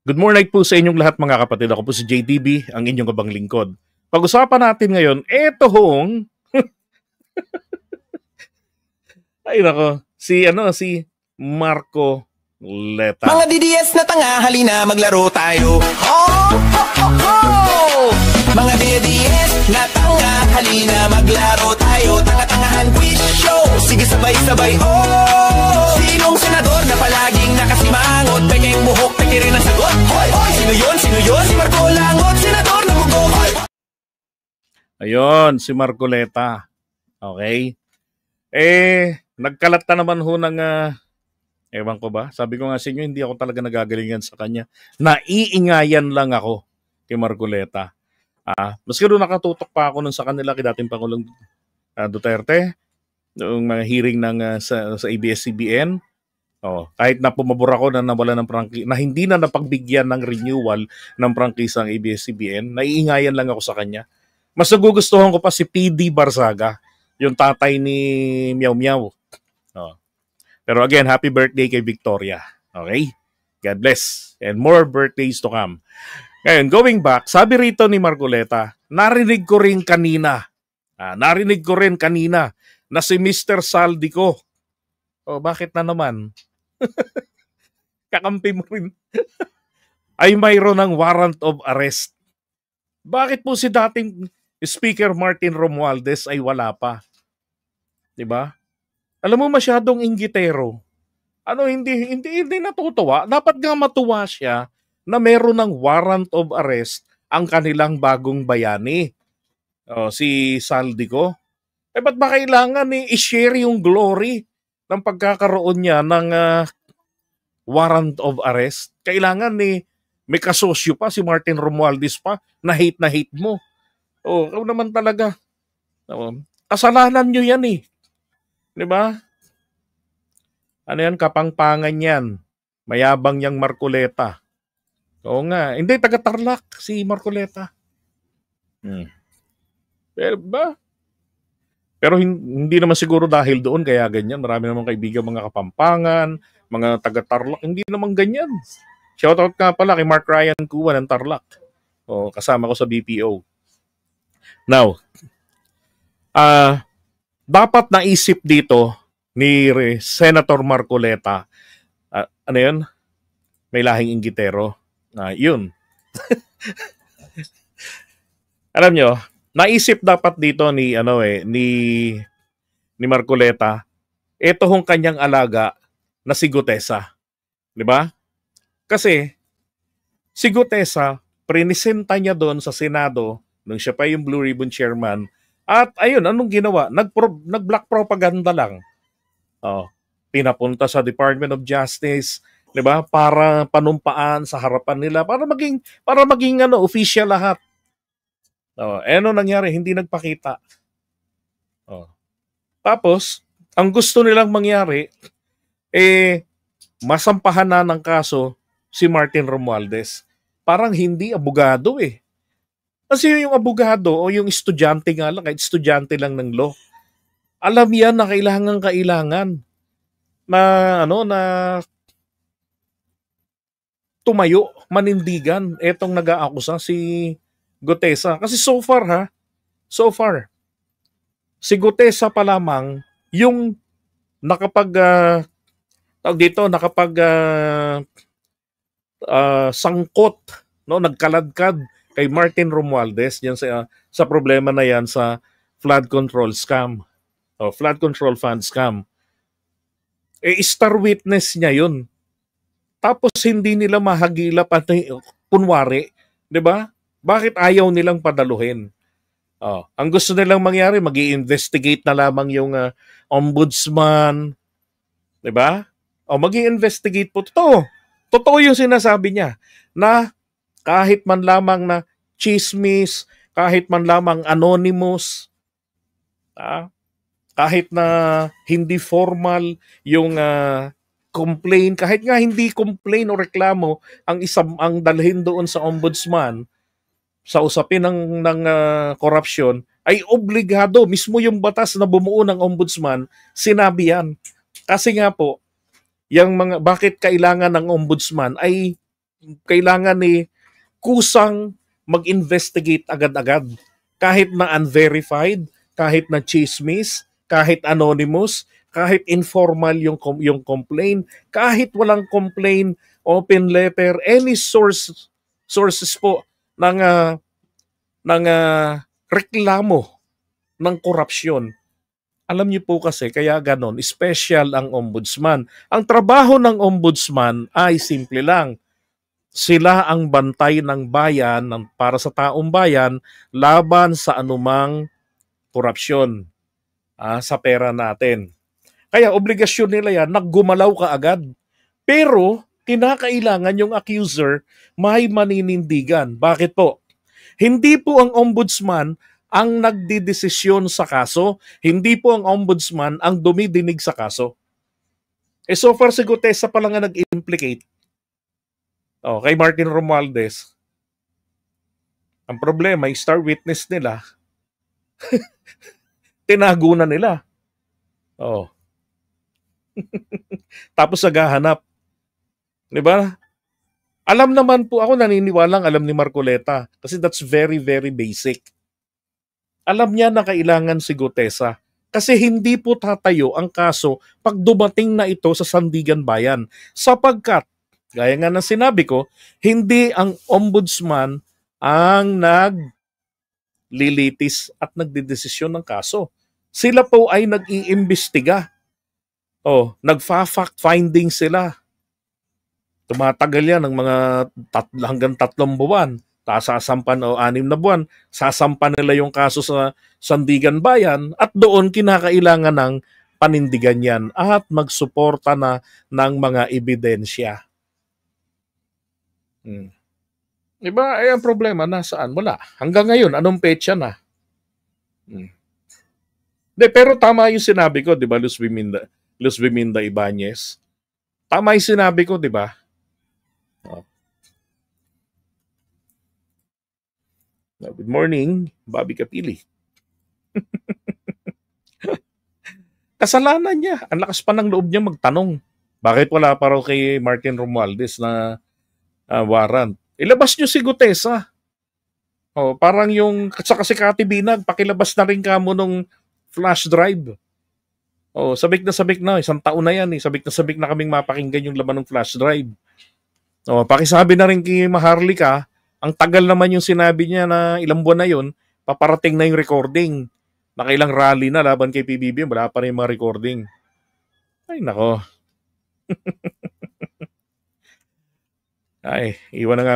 Good morning po sa inyong lahat mga kapatid. Ako po si JDB, ang inyong kabang lingkod. Pag-usapan natin ngayon, eto hong, ay nako, si Marco Leta. Mga DDS na tanga, halina maglaro tayo. Oh, oh, oh, oh! Mga DDS na tanga, halina maglaro tayo. Tanga-tangahan quiz show, sige sabay-sabay, oh! Sinong senador na palaging nakasimangot? Pekeng buhok, peke rin ang sagot. Hoy, hoy, sino yun? Sino yun? Si Marco Langot, senador na mugo. Hoy! Ayun, si Marco Leta. Okay? Nagkalat na naman ho ng, ewan ko ba, sabi ko nga sa inyo, hindi ako talaga nagagalingan sa kanya. Naiingayan lang ako kay Marco Leta. Maski doon nakatutok pa ako nun sa kanila kay dating Pangulong Duterte, noong mga hearing ng, sa ABS-CBN. Kahit na pumabor ako na nawala ng na hindi na napagbigyan ng renewal ng prangkisa ang ABS-CBN, naiingayan lang ako sa kanya. Mas nagugustuhan ko pa si PD Barzaga, yung tatay ni Meow Meow. Pero again, happy birthday kay Victoria. Okay? God bless. And more birthdays to come. Ngayon, going back, sabi rito ni Marco Leta, narinig ko rin kanina na si Mr. Saldico. Bakit na naman? Kakampi mo rin. Ay mayroon ng warrant of arrest. Bakit po si dating Speaker Martin Romualdez ay wala pa? Diba? Alam mo, masyadong inggitero. Hindi natutuwa. Dapat nga matuwa siya na meron ng warrant of arrest ang kanilang bagong bayani. Si Saldico. Ba't ba kailangan i-share yung glory ng pagkakaroon niya ng warrant of arrest? Kailangan may kasosyo pa, si Martin Romualdez pa, na hate mo. Ikaw naman talaga. Kasalanan nyo yan Diba? Ano yan? Kapangpangan yan. Mayabang yang Marco Leta. Oo nga. Hindi, taga-Tarlac si Marco Leta. Pero hindi naman siguro dahil doon kaya ganyan. Marami naman kaibigan mga Kapampangan, mga taga-Tarlac. Hindi naman ganyan. Shoutout nga pala kay Mark Ryan Kuwa ng Tarlac. Kasama ko sa BPO. Now, dapat naisip dito ni Senator Marco Leta, ano yun? May lahing inggitero. Yun. Alam nyo, naisip dapat dito ni Marco Leta, ito hong kanyang alaga na si Gutesa. 'Di ba? Kasi si Gutesa, prinisenta niya doon sa Senado nung siya pa yung Blue Ribbon Chairman. At ayun, anong ginawa? Nag-black propaganda lang. Pinapunta sa Department of Justice, 'di ba? Para panumpaan sa harapan nila, para maging official lahat. Ano nangyari? Hindi nagpakita. Tapos, ang gusto nilang mangyari, masampahan na ng kaso si Martin Romualdez. Parang hindi abogado Kasi yung abogado o yung estudyante nga lang, kahit estudyante lang ng law, alam yan na kailangan na tumayo, manindigan etong nag-aakusa si Gutesa. Kasi so far, si Gutesa pa lamang yung sangkot, nagkaladkad kay Martin Romualdez diyan sa problema na yan sa flood control scam o flood control fund scam. Star witness niya yun. Tapos hindi nila mahagilap at kunwari, 'di ba? Bakit ayaw nilang padaluhin? Ang gusto nilang mangyari, magi-investigate na lamang yung ombudsman, 'di ba? Magi-investigate po. Totoo yung sinasabi niya na kahit man lamang na chismis, kahit man lamang anonymous, kahit na hindi formal yung complaint, kahit nga hindi complaint o reklamo ang dalhin doon sa ombudsman sa usapin ng korupsyon, ay obligado mismo yung batas na bumuo ng ombudsman, sinabi yan. Kasi nga po, bakit kailangan ng ombudsman ay kailangan ni kusang mag-investigate agad-agad. Kahit na unverified, kahit na chismis, kahit anonymous, kahit informal yung complaint, kahit walang complaint, open letter, any sources po ng reklamo ng korupsyon. Alam niyo po kasi, kaya ganon, special ang ombudsman. Ang trabaho ng ombudsman ay simple lang. Sila ang bantay ng bayan para sa taong bayan laban sa anumang korupsyon sa pera natin. Kaya obligasyon nila yan, naggumalaw ka agad. Pero kinakailangan yung accuser may maninindigan. Bakit po? Hindi po ang ombudsman ang nagdidesisyon sa kaso. Hindi po ang ombudsman ang dumidinig sa kaso. So far si Gutesa pa lang nga nag-implicate kay Martin Romualdez. Ang problema, yung star witness nila, tinago na nila. Tapos naghahanap. Diba? Alam naman po ako, naniniwalang alam ni Marcoleta. Kasi that's very, very basic. Alam niya na kailangan si Gutesa. Kasi hindi po tatayo ang kaso pag dumating na ito sa Sandigan Bayan. Sapagkat, gaya nga ng sinabi ko, hindi ang ombudsman ang naglilitis at nagdidesisyon ng kaso. Sila po ay nag-iimbestiga. Nagfa-fact finding sila. Tumatagal yan ng mga hanggang 3 buwan. Sasampan o 6 na buwan, sasampan nila yung kaso sa Sandigan Bayan at doon kinakailangan ng panindigan yan at magsuporta na ng mga ebidensya. Diba? Ang problema, nasaan? Wala. Hanggang ngayon, anong petsa na? Pero tama yung sinabi ko, di ba, Luz Biminda Ibanez? Tama yung sinabi ko, di ba? Good morning, Bobby Kapili. Kasalanan niya. Ang lakas pa ng loob niya magtanong. Bakit wala pa raw kay Martin Romualdez na warrant? Ilabas niyo si Gutesa. Parang yung sa kasi Kati Binag, pakilabas na rin kamo nung flash drive. Sabik na. 1 taon na yan. Sabik na kaming mapakinggan yung laman ng flash drive. Pakisabi na rin kay Maharlika, ang tagal naman yung sinabi niya na ilang buwan na yun, paparating na yung recording. Nakailang rally na laban kay PBBM, wala pa rin yung mga recording. Ay, nako. Ay, iwan na nga